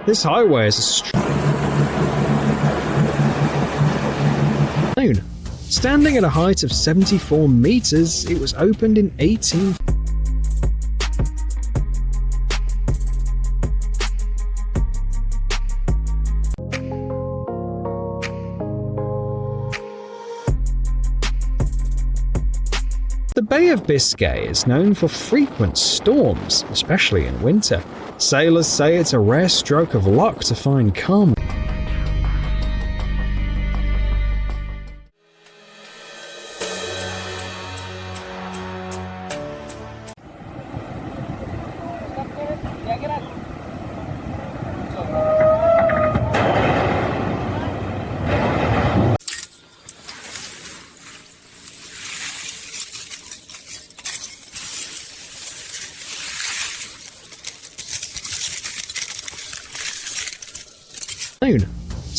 This highway is a straight standing at a height of 74 meters. It was opened in 18. The Bay of Biscay is known for frequent storms, especially in winter. Sailors say it's a rare stroke of luck to find calm.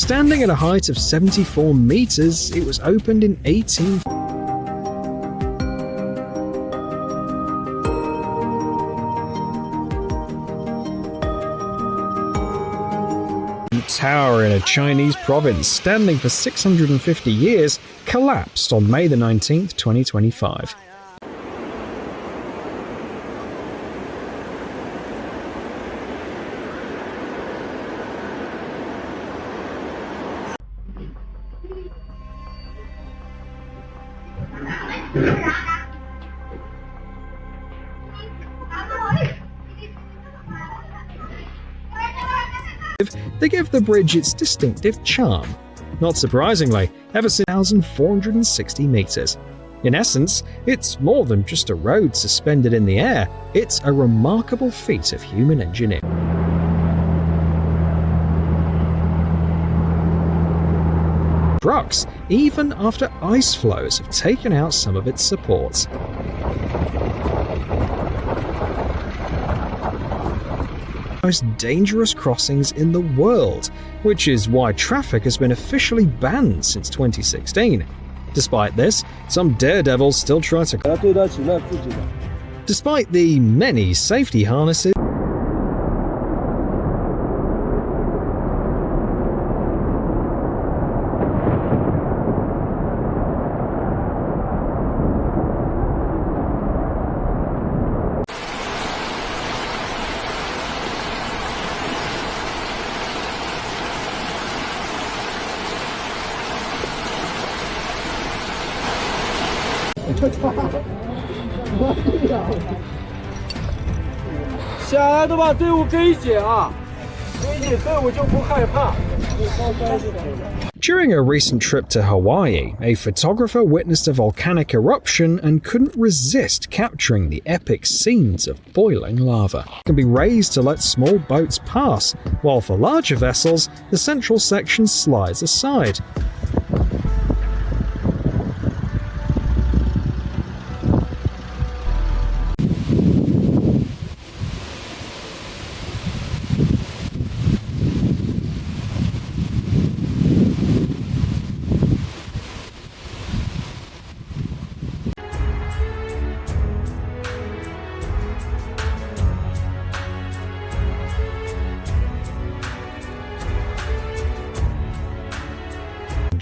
Standing at a height of 74 meters, it was opened in 18. Tower in a Chinese province, standing for 650 years, collapsed on May the 19th, 2025. They give the bridge its distinctive charm. Not surprisingly, ever since 1,460 meters. In essence, it's more than just a road suspended in the air, it's a remarkable feat of human engineering. Trucks, even after ice flows have taken out some of its supports. Most dangerous crossings in the world, which is why traffic has been officially banned since 2016. Despite this, some daredevils still try to. Despite the many safety harnesses, During a recent trip to Hawaii, a photographer witnessed a volcanic eruption and couldn't resist capturing the epic scenes of boiling lava. It can be raised to let small boats pass, while for larger vessels, the central section slides aside.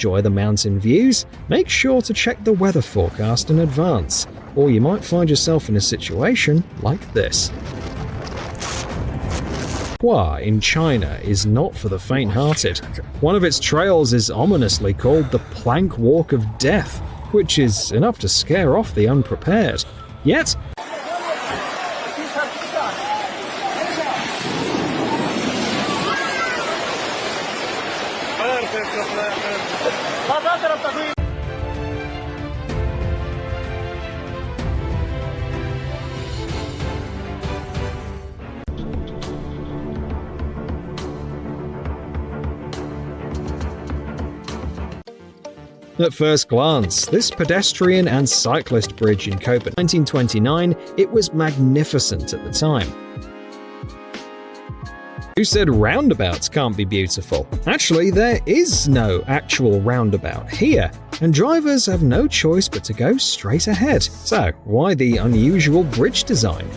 Enjoy the mountain views, make sure to check the weather forecast in advance, or you might find yourself in a situation like this. Hua in China is not for the faint-hearted. One of its trails is ominously called the Plank Walk of Death, which is enough to scare off the unprepared. Yet, at first glance, this pedestrian and cyclist bridge in Copenhagen 1929, it was magnificent at the time. Who said roundabouts can't be beautiful? Actually, there is no actual roundabout here, and drivers have no choice but to go straight ahead. So, why the unusual bridge design?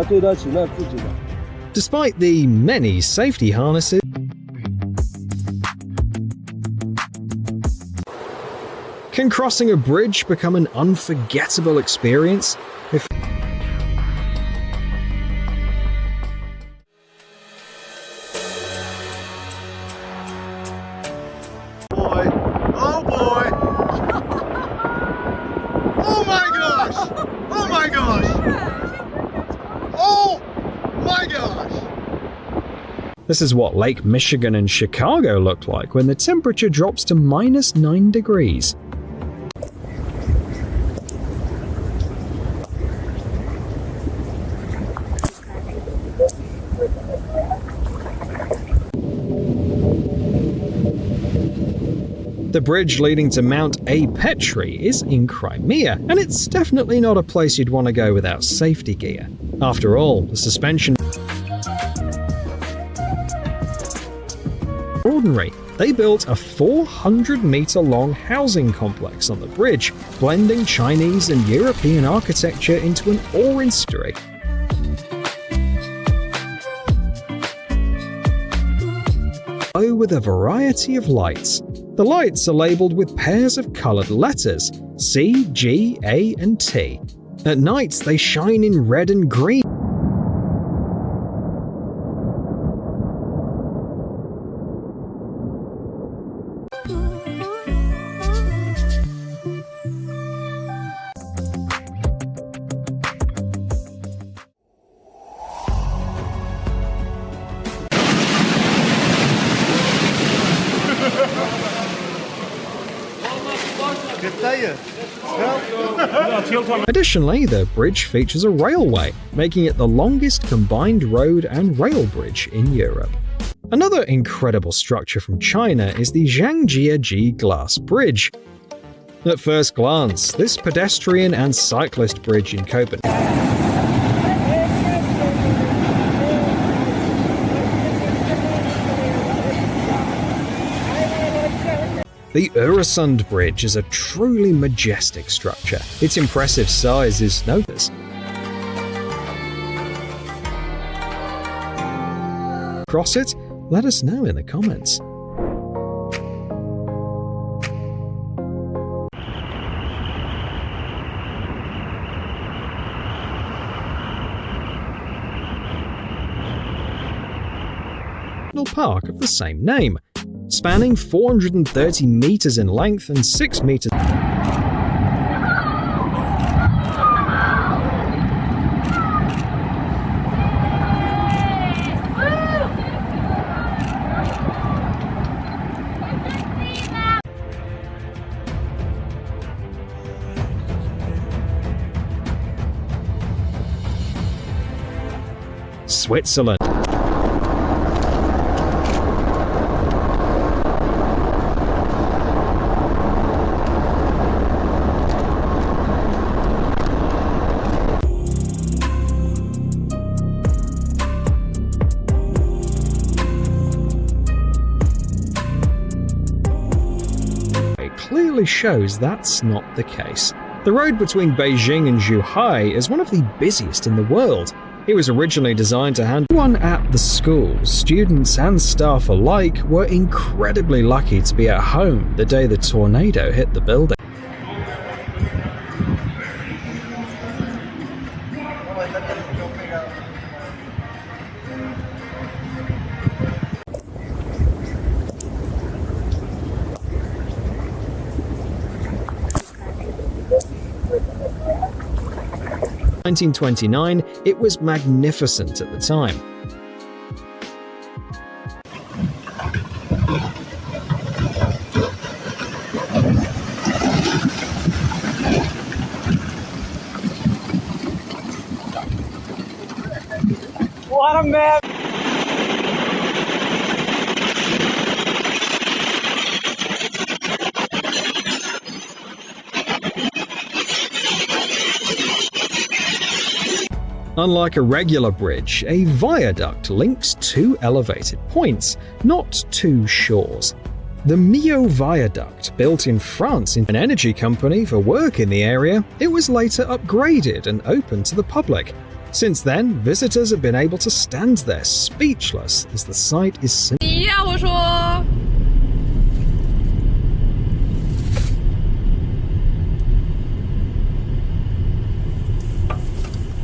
对得起那自己的。 Despite the many safety harnesses, can crossing a bridge become an unforgettable experience? If boy. Oh boy. Oh my gosh. Oh my gosh. Oh my gosh. This is what Lake Michigan and Chicago look like when the temperature drops to -9 degrees. The bridge leading to Mount A. Petri is in Crimea, and it's definitely not a place you'd want to go without safety gear. After all, the suspension ordinary. They built a 400-meter-long housing complex on the bridge, blending Chinese and European architecture into an awe-inspiring with a variety of lights. The lights are labeled with pairs of colored letters C, G, A, and T. At night, they shine in red and green. Additionally, the bridge features a railway, making it the longest combined road and rail bridge in Europe. Another incredible structure from China is the Zhangjiajie Glass Bridge. At first glance, this pedestrian and cyclist bridge in Copenhagen The Øresund Bridge is a truly majestic structure. Its impressive size is noticed. Cross it? Let us know in the comments. Park of the same name, spanning 430 meters in length and 6 meters. Switzerland. Clearly shows that's not the case. The road between Beijing and Zhuhai is one of the busiest in the world. It was originally designed to handle one at the school. Students and staff alike were incredibly lucky to be at home the day the tornado hit the building. In 1929, it was magnificent at the time. What a man! Unlike a regular bridge, a viaduct links two elevated points, not two shores. The Millau Viaduct, built in France in an energy company for work in the area, it was later upgraded and opened to the public. Since then, visitors have been able to stand there speechless as the sight is simply 第一啊，我说。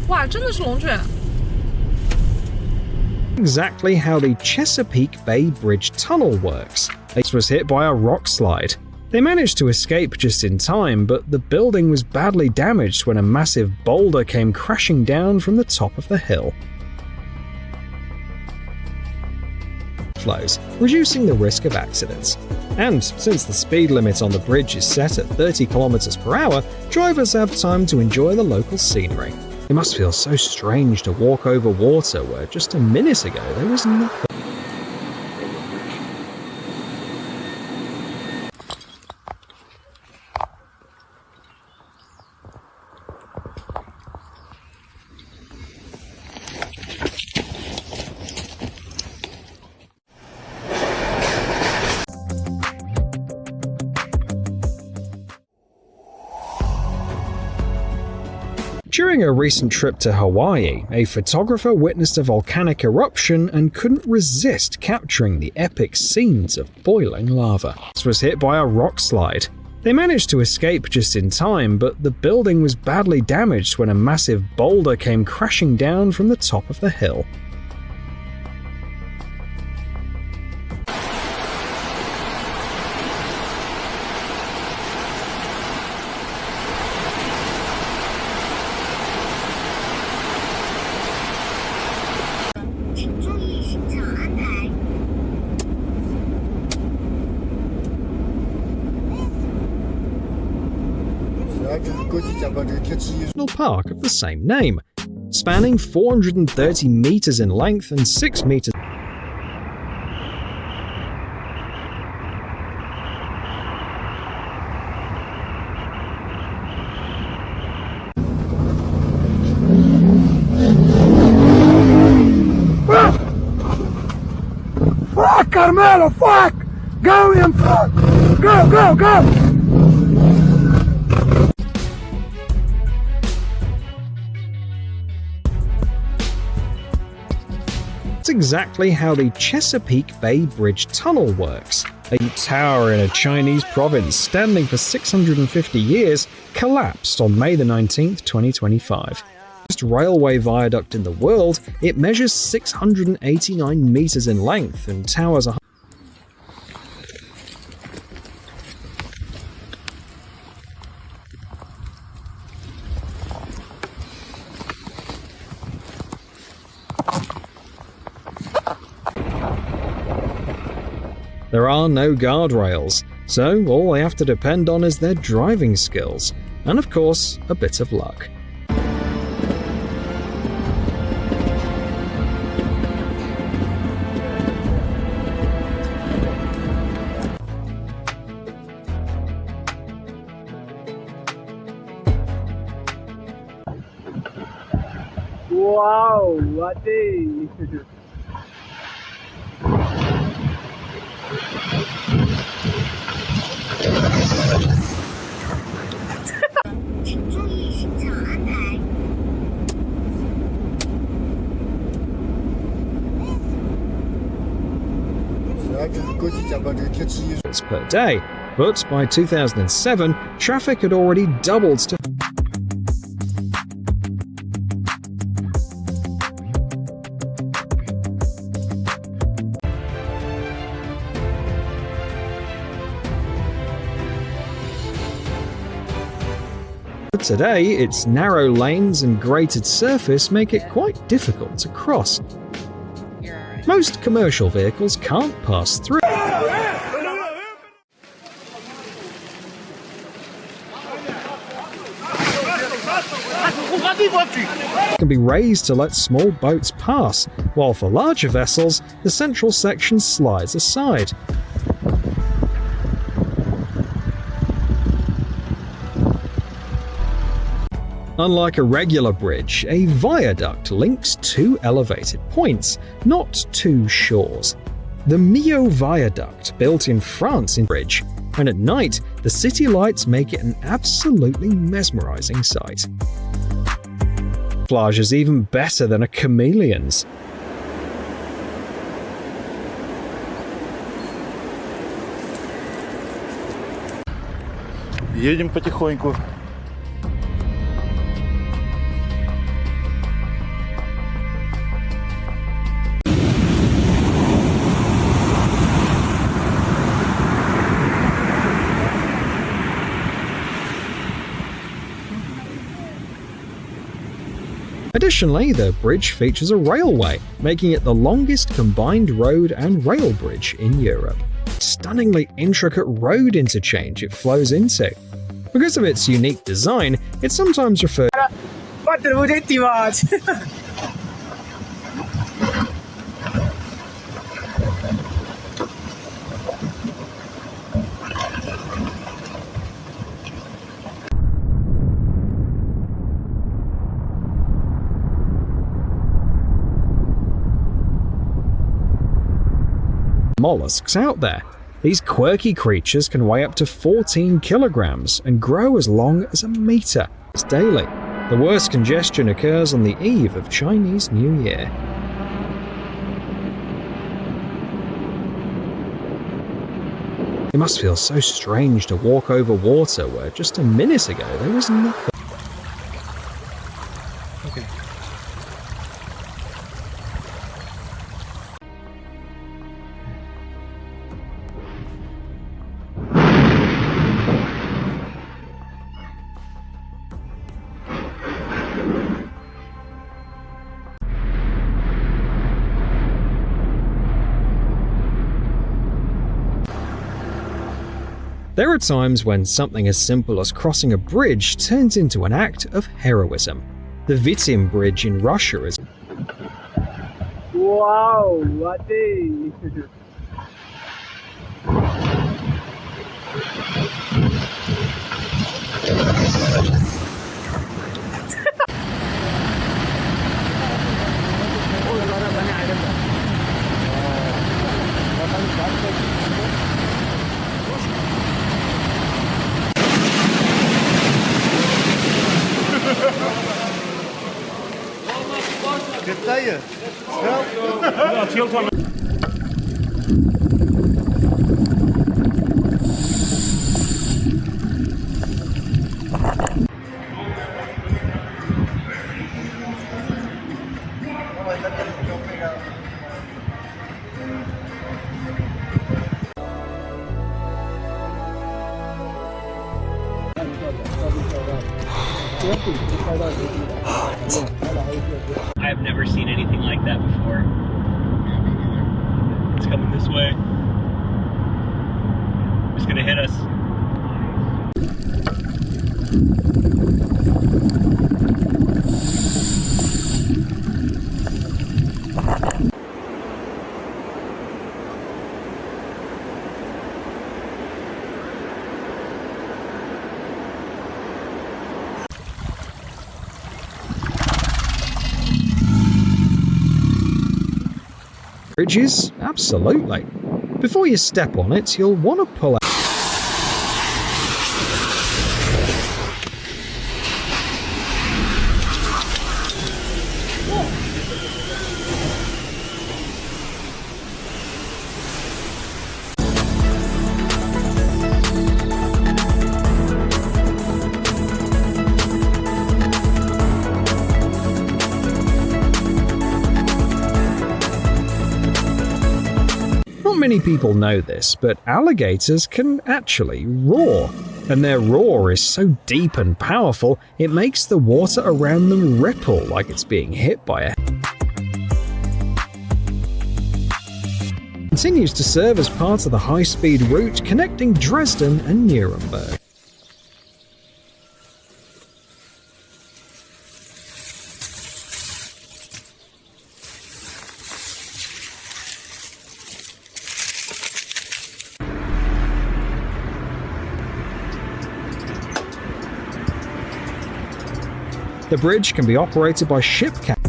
哇，真的是龙卷！ exactly how the Chesapeake Bay Bridge tunnel works. It was hit by a rock slide. They managed to escape just in time, but the building was badly damaged when a massive boulder came crashing down from the top of the hill. Flows, reducing the risk of accidents. And since the speed limit on the bridge is set at 30 kilometers per hour, drivers have time to enjoy the local scenery. It must feel so strange to walk over water where just a minute ago there was nothing. During a recent trip to Hawaii, a photographer witnessed a volcanic eruption and couldn't resist capturing the epic scenes of boiling lava. This was hit by a rock slide. They managed to escape just in time, but the building was badly damaged when a massive boulder came crashing down from the top of the hill. National park of the same name, spanning 430 meters in length and 6 meters. Fuck, Carmelo, fuck! Go him, fuck! Go, go, go! That's exactly how the Chesapeake Bay Bridge tunnel works. A tower in a Chinese province standing for 650 years collapsed on May the 19th, 2025. Most railway viaduct in the world, it measures 689 meters in length and towers a There are no guardrails, so all they have to depend on is their driving skills, and of course, a bit of luck. Wow, what a... per day, but by 2007, traffic had already doubled to Today, its narrow lanes and grated surface make it quite difficult to cross. Most commercial vehicles can't pass through. Can be raised to let small boats pass, while for larger vessels, the central section slides aside. Unlike a regular bridge, a viaduct links two elevated points, not two shores. The Millau Viaduct, built in France in bridge, and at night, the city lights make it an absolutely mesmerizing sight. camouflage is even better than a chameleon's. Едем потихоньку. Additionally, the bridge features a railway, making it the longest combined road and rail bridge in Europe. Stunningly intricate road interchange it flows into. Because of its unique design, it's sometimes referred mollusks out there. These quirky creatures can weigh up to 14 kilograms and grow as long as a meter daily. The worst congestion occurs on the eve of Chinese New Year. It must feel so strange to walk over water where just a minute ago there was nothing. Okay. There are times when something as simple as crossing a bridge turns into an act of heroism. The Vitim Bridge in Russia is Wow, what a... Катая. I've never seen anything like that before. It's coming this way. It's gonna hit us. bridges? Absolutely. Before you step on it, you'll want to pull out. Not many people know this, but alligators can actually roar. And their roar is so deep and powerful, it makes the water around them ripple like it's being hit by a... Continues to serve as part of the high-speed route connecting Dresden and Nuremberg. The bridge can be operated by ship captains.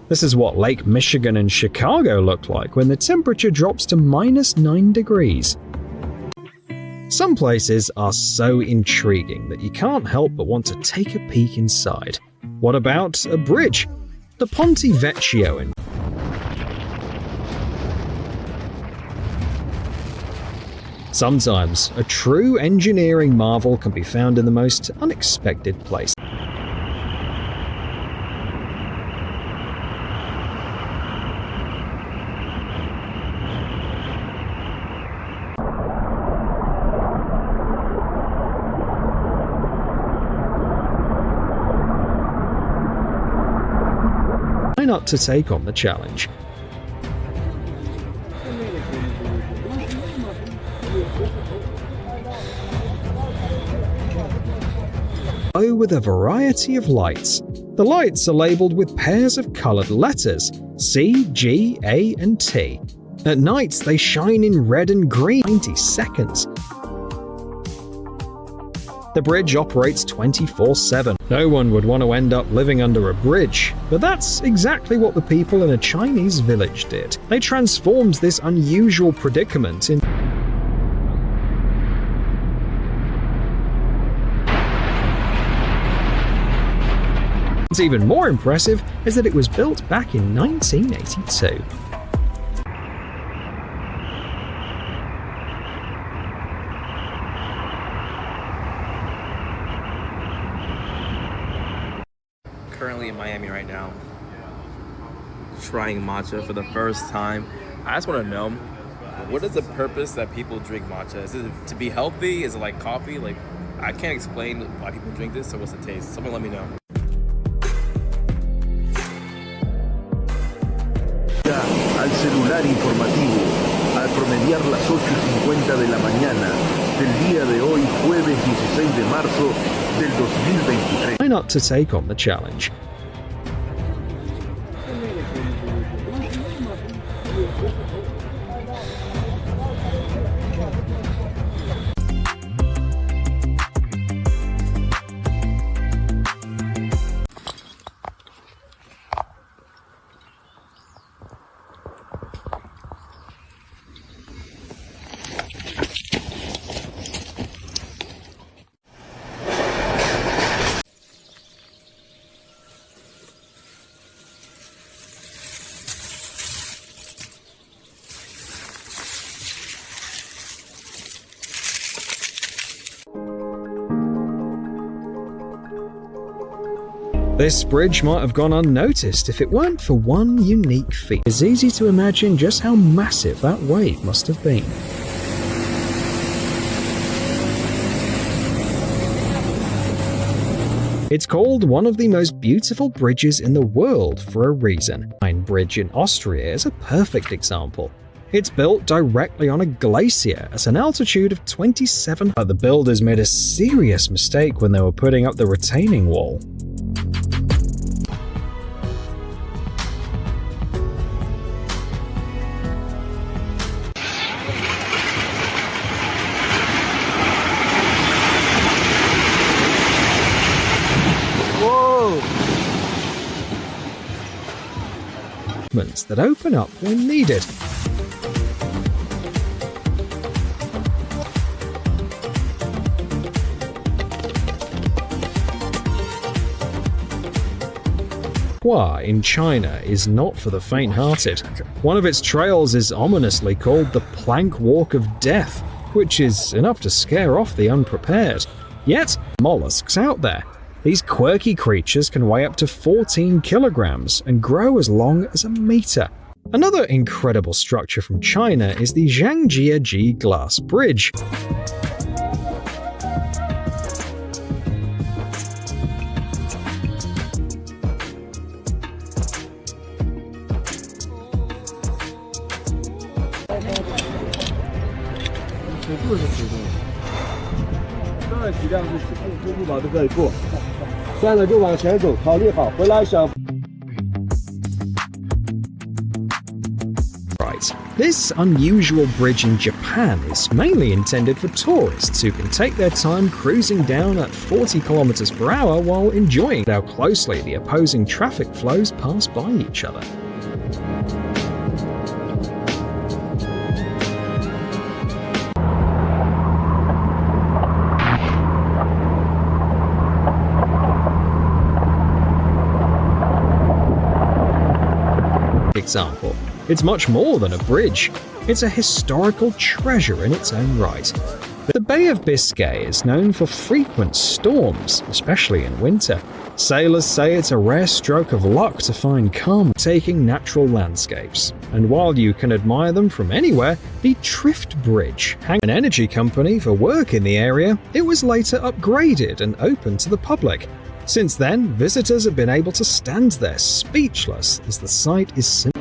This is what Lake Michigan and Chicago look like when the temperature drops to -9 degrees. Some places are so intriguing that you can't help but want to take a peek inside. What about a bridge? The Ponte Vecchio in Sometimes, a true engineering marvel can be found in the most unexpected places. Try not to take on the challenge. With a variety of lights. The lights are labeled with pairs of colored letters C, G, A, and T. At night, they shine in red and green 90 seconds. The bridge operates 24/7. No one would want to end up living under a bridge, but that's exactly what the people in a Chinese village did. They transformed this unusual predicament into What's even more impressive is that it was built back in 1982. Currently in Miami right now, trying matcha for the first time. I just want to know, what is the purpose that people drink matcha? Is it to be healthy? Is it like coffee? Like, I can't explain why people drink this, so what's the taste? Someone let me know. Al celular informativo, al promediar las 8:50 de la mañana del día de hoy, jueves 16 de marzo del 2023. Try not to take on the challenge. This bridge might have gone unnoticed if it weren't for one unique feat. It's easy to imagine just how massive that wave must have been. It's called one of the most beautiful bridges in the world for a reason. The Rhine Bridge in Austria is a perfect example. It's built directly on a glacier at an altitude of 27. But the builders made a serious mistake when they were putting up the retaining wall. That open up when needed. Hua in China is not for the faint-hearted. One of its trails is ominously called the Plank Walk of Death, which is enough to scare off the unprepared. Yet, mollusks out there. These quirky creatures can weigh up to 14 kilograms and grow as long as a meter. Another incredible structure from China is the Zhangjiajie Glass Bridge. right. This unusual bridge in Japan is mainly intended for tourists who can take their time cruising down at 40 kilometers per hour while enjoying how closely the opposing traffic flows pass by each other. Example. It's much more than a bridge. It's a historical treasure in its own right. The Bay of Biscay is known for frequent storms, especially in winter. Sailors say it's a rare stroke of luck to find calm taking natural landscapes. And while you can admire them from anywhere, the Trift Bridge, an energy company for work in the area, it was later upgraded and opened to the public. Since then, visitors have been able to stand there speechless as the sight is simply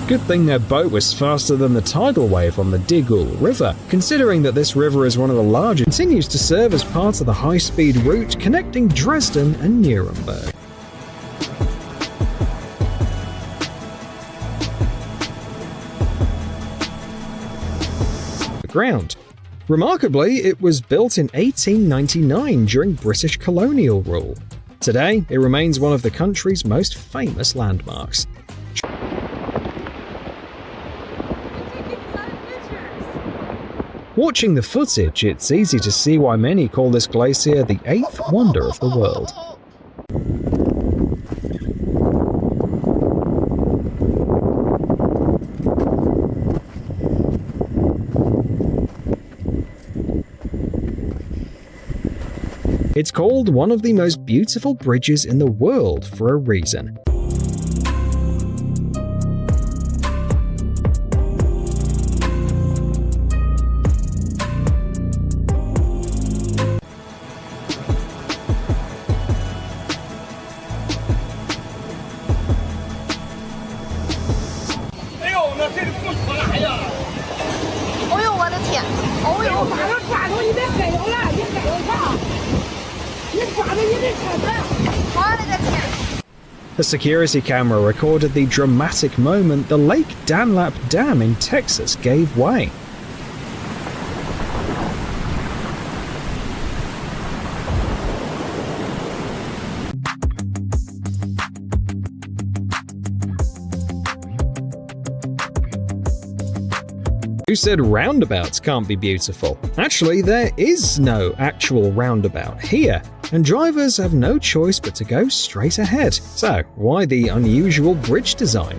Good thing their boat was faster than the tidal wave on the Digul River, considering that this river is one of the largest, continues to serve as part of the high-speed route connecting Dresden and Nuremberg. The ground. Remarkably, it was built in 1899 during British colonial rule. Today, it remains one of the country's most famous landmarks. Watching the footage, it's easy to see why many call this glacier the eighth wonder of the world. It's called one of the most beautiful bridges in the world for a reason. A security camera recorded the dramatic moment the Lake Dunlap Dam in Texas gave way. Who said roundabouts can't be beautiful? Actually, there is no actual roundabout here, and drivers have no choice but to go straight ahead. So, why the unusual bridge design?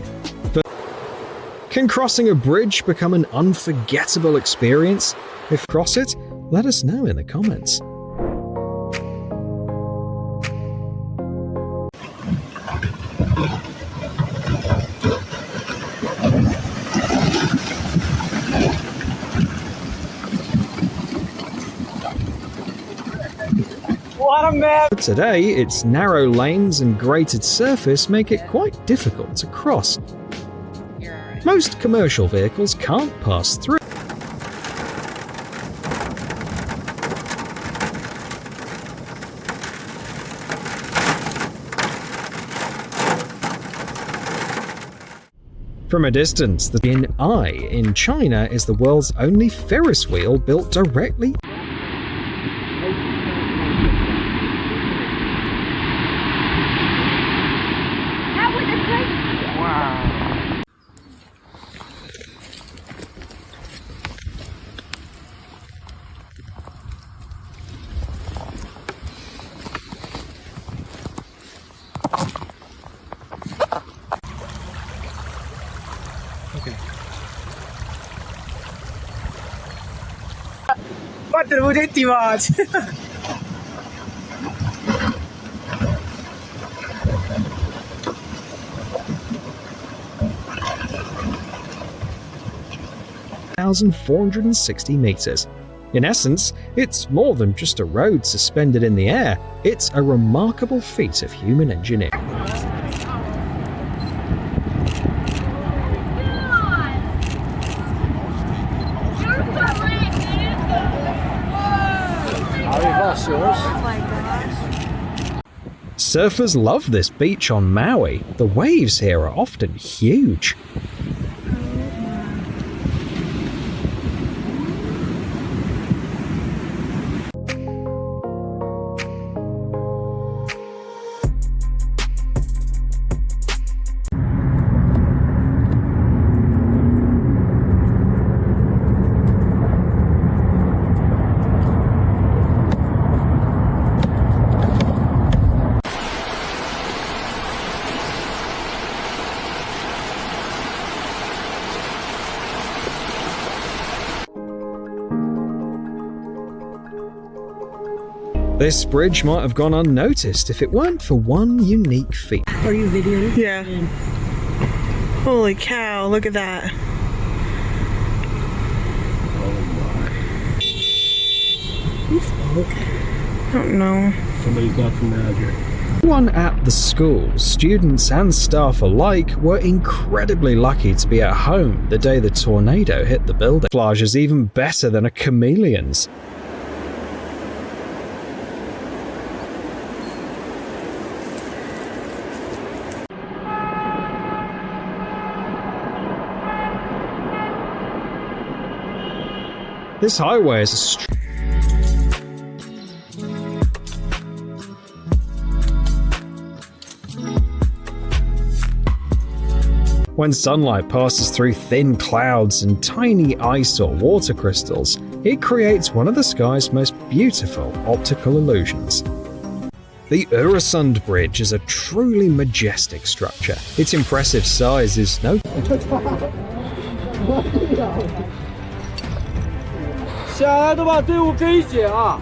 Can crossing a bridge become an unforgettable experience? If cross it, let us know in the comments. Today, its narrow lanes and grated surface make it quite difficult to cross. Most commercial vehicles can't pass through. From a distance, the Bin-ai in China is the world's only Ferris wheel built directly. (1,460 meters). In essence, it's more than just a road suspended in the air, it's a remarkable feat of human engineering. Surfers love this beach on Maui. The waves here are often huge. This bridge might have gone unnoticed if it weren't for one unique feat. Are you videoing? Yeah. Holy cow, look at that. Who spoke? I don't know. Somebody's got from around here. Everyone at the school, students and staff alike, were incredibly lucky to be at home the day the tornado hit the building. Camouflage is even better than a chameleon's. This highway is a when sunlight passes through thin clouds and tiny ice or water crystals, it creates one of the sky's most beautiful optical illusions. The Öresund Bridge is a truly majestic structure. Its impressive size is no 下来都把队伍给解啊，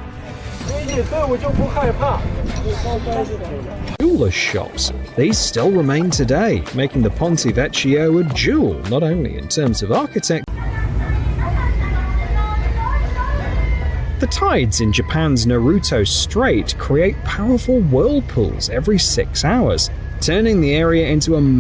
给解队伍就不害怕。 jeweler's shops. These still remain today, making the Ponte Vecchio a jewel not only in terms of architecture. The tides in Japan's Naruto Strait create powerful whirlpools every 6 hours, turning the area into a